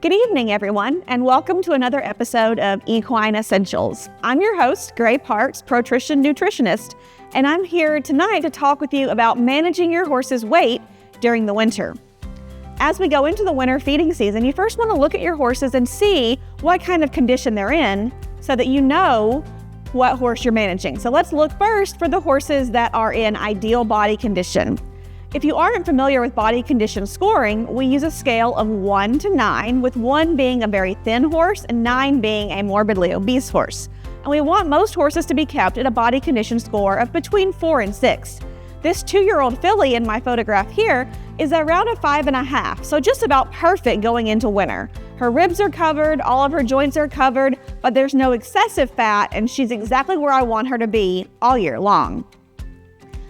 Good evening, everyone, and welcome to another episode of Equine Essentials. I'm your host, Gray Parks, ProTrition Nutritionist, and I'm here tonight to talk with you about managing your horse's weight during the winter. As we go into the winter feeding season, you first want to look at your horses and see what kind of condition they're in so that you know what horse you're managing. So let's look first for the horses that are in ideal body condition. If you aren't familiar with body condition scoring, we use a scale of 1 to 9, with 1 being a very thin horse and 9 being a morbidly obese horse. And we want most horses to be kept at a body condition score of between 4 and 6. This 2-year-old filly in my photograph here is around a 5.5, so just about perfect going into winter. Her ribs are covered, all of her joints are covered, but there's no excessive fat, and she's exactly where I want her to be all year long.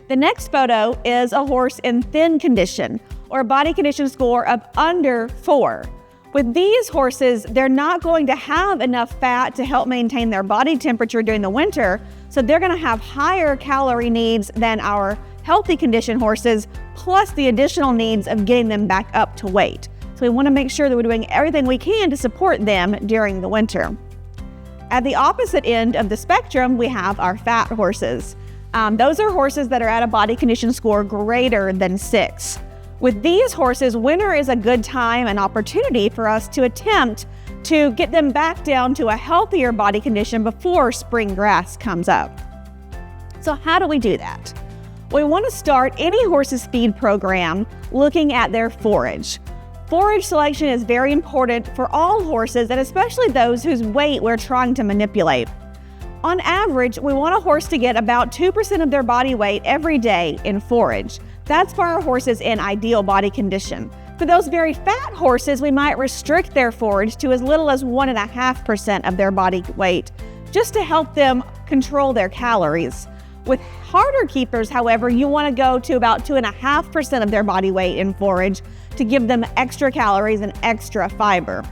The next photo is a horse in thin condition, or a body condition score of under 4. With these horses, they're not going to have enough fat to help maintain their body temperature during the winter, so they're going to have higher calorie needs than our healthy condition horses, plus the additional needs of getting them back up to weight. So we want to make sure that we're doing everything we can to support them during the winter. At the opposite end of the spectrum, we have our fat horses. Those are horses that are at a body condition score greater than 6. With these horses, winter is a good time and opportunity for us to attempt to get them back down to a healthier body condition before spring grass comes up. So how do we do that? We want to start any horse's feed program looking at their forage. Forage selection is very important for all horses, and especially those whose weight we're trying to manipulate. On average, we want a horse to get about 2% of their body weight every day in forage. That's for our horses in ideal body condition. For those very fat horses, we might restrict their forage to as little as 1.5% of their body weight, just to help them control their calories. With harder keepers, however, you want to go to about 2.5% of their body weight in forage to give them extra calories and extra fiber.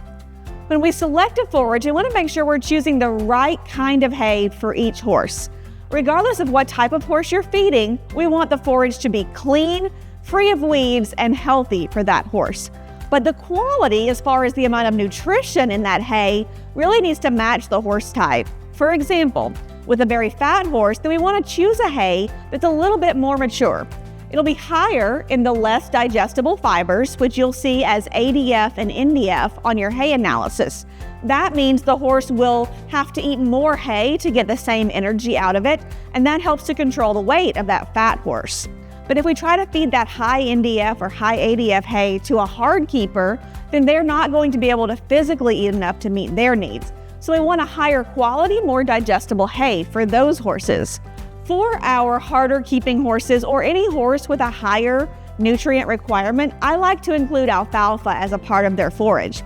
When we select a forage, we want to make sure we're choosing the right kind of hay for each horse. Regardless of what type of horse you're feeding, we want the forage to be clean, free of weeds, and healthy for that horse. But the quality, as far as the amount of nutrition in that hay, really needs to match the horse type. For example, with a very fat horse, then we want to choose a hay that's a little bit more mature. It'll be higher in the less digestible fibers, which you'll see as ADF and NDF on your hay analysis. That means the horse will have to eat more hay to get the same energy out of it, and that helps to control the weight of that fat horse. But if we try to feed that high NDF or high ADF hay to a hard keeper, then they're not going to be able to physically eat enough to meet their needs. So we want a higher quality, more digestible hay for those horses. For our harder keeping horses, or any horse with a higher nutrient requirement, I like to include alfalfa as a part of their forage.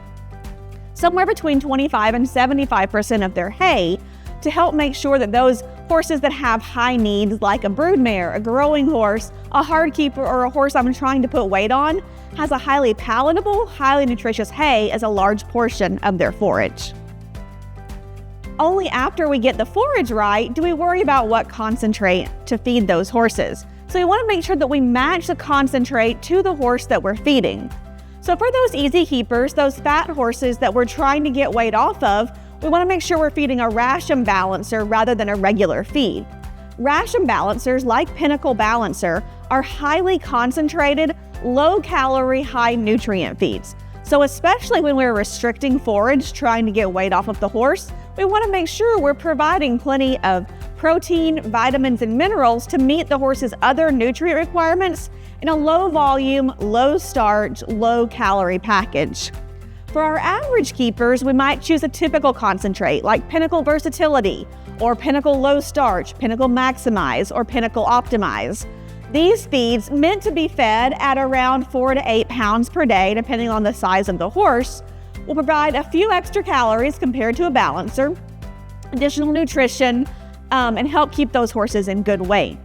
Somewhere between 25 and 75% of their hay, to help make sure that those horses that have high needs, like a broodmare, a growing horse, a hard keeper, or a horse I'm trying to put weight on, has a highly palatable, highly nutritious hay as a large portion of their forage. Only after we get the forage right do we worry about what concentrate to feed those horses. So we want to make sure that we match the concentrate to the horse that we're feeding. So for those easy keepers, those fat horses that we're trying to get weight off of, we want to make sure we're feeding a ration balancer rather than a regular feed. Ration balancers, like Pinnacle Balancer, are highly concentrated, low-calorie, high-nutrient feeds. So especially when we're restricting forage, trying to get weight off of the horse, we want to make sure we're providing plenty of protein, vitamins, and minerals to meet the horse's other nutrient requirements in a low-volume, low-starch, low-calorie package. For our average keepers, we might choose a typical concentrate like Pinnacle Versatility, or Pinnacle Low Starch, Pinnacle Maximize, or Pinnacle Optimize. These feeds, meant to be fed at around 4 to 8 pounds per day, depending on the size of the horse, will provide a few extra calories compared to a balancer, additional nutrition, and help keep those horses in good weight.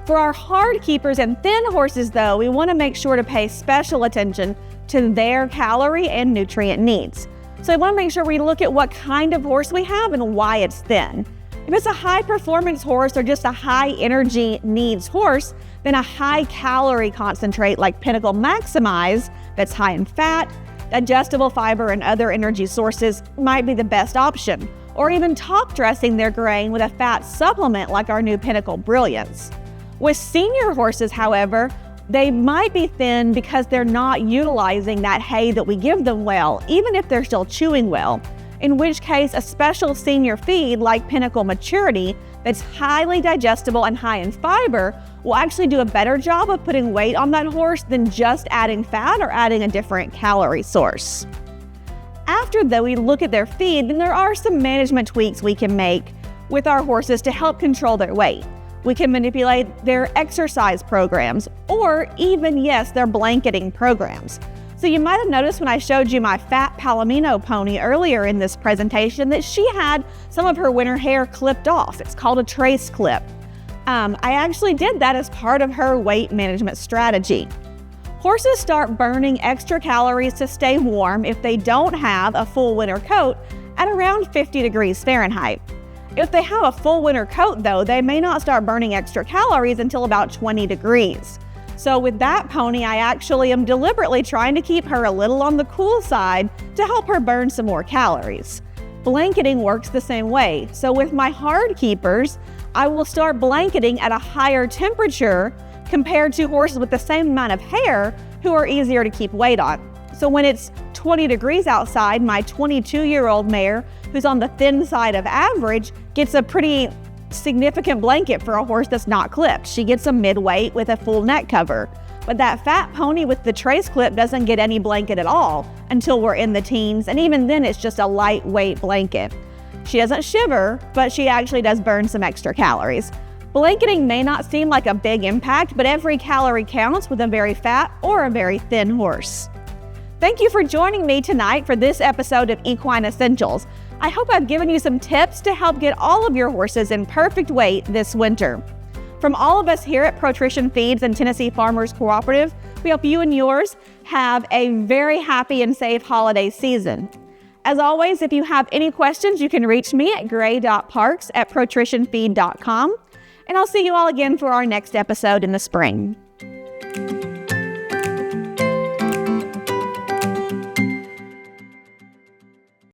For our hard keepers and thin horses, though, we want to make sure to pay special attention to their calorie and nutrient needs. So we want to make sure we look at what kind of horse we have and why it's thin. If it's a high performance horse or just a high energy needs horse, then a high calorie concentrate like Pinnacle Maximize that's high in fat, digestible fiber and other energy sources might be the best option, or even top dressing their grain with a fat supplement like our new Pinnacle Brilliance. With senior horses, however, they might be thin because they're not utilizing that hay that we give them well, even if they're still chewing well, in which case a special senior feed like Pinnacle Maturity that's highly digestible and high in fiber will actually do a better job of putting weight on that horse than just adding fat or adding a different calorie source. After though we look at their feed, then there are some management tweaks we can make with our horses to help control their weight. We can manipulate their exercise programs or even, yes, their blanketing programs. So you might have noticed when I showed you my fat Palomino pony earlier in this presentation that she had some of her winter hair clipped off. It's called a trace clip. I actually did that as part of her weight management strategy. Horses start burning extra calories to stay warm if they don't have a full winter coat at around 50 degrees Fahrenheit. If they have a full winter coat though, they may not start burning extra calories until about 20 degrees. So with that pony, I actually am deliberately trying to keep her a little on the cool side to help her burn some more calories. Blanketing works the same way. So with my hard keepers, I will start blanketing at a higher temperature compared to horses with the same amount of hair who are easier to keep weight on. So when it's 20 degrees outside, my 22-year-old mare, who's on the thin side of average, gets a pretty significant blanket for a horse that's not clipped. She gets a mid-weight with a full neck cover. But that fat pony with the trace clip doesn't get any blanket at all until we're in the teens, and even then it's just a lightweight blanket. She doesn't shiver, but she actually does burn some extra calories. Blanketing may not seem like a big impact, but every calorie counts with a very fat or a very thin horse. Thank you for joining me tonight for this episode of Equine Essentials. I hope I've given you some tips to help get all of your horses in perfect weight this winter. From all of us here at ProTrition Feeds and Tennessee Farmers Cooperative, we hope you and yours have a very happy and safe holiday season. As always, if you have any questions, you can reach me at gray.parks@protritionfeed.com. And I'll see you all again for our next episode in the spring.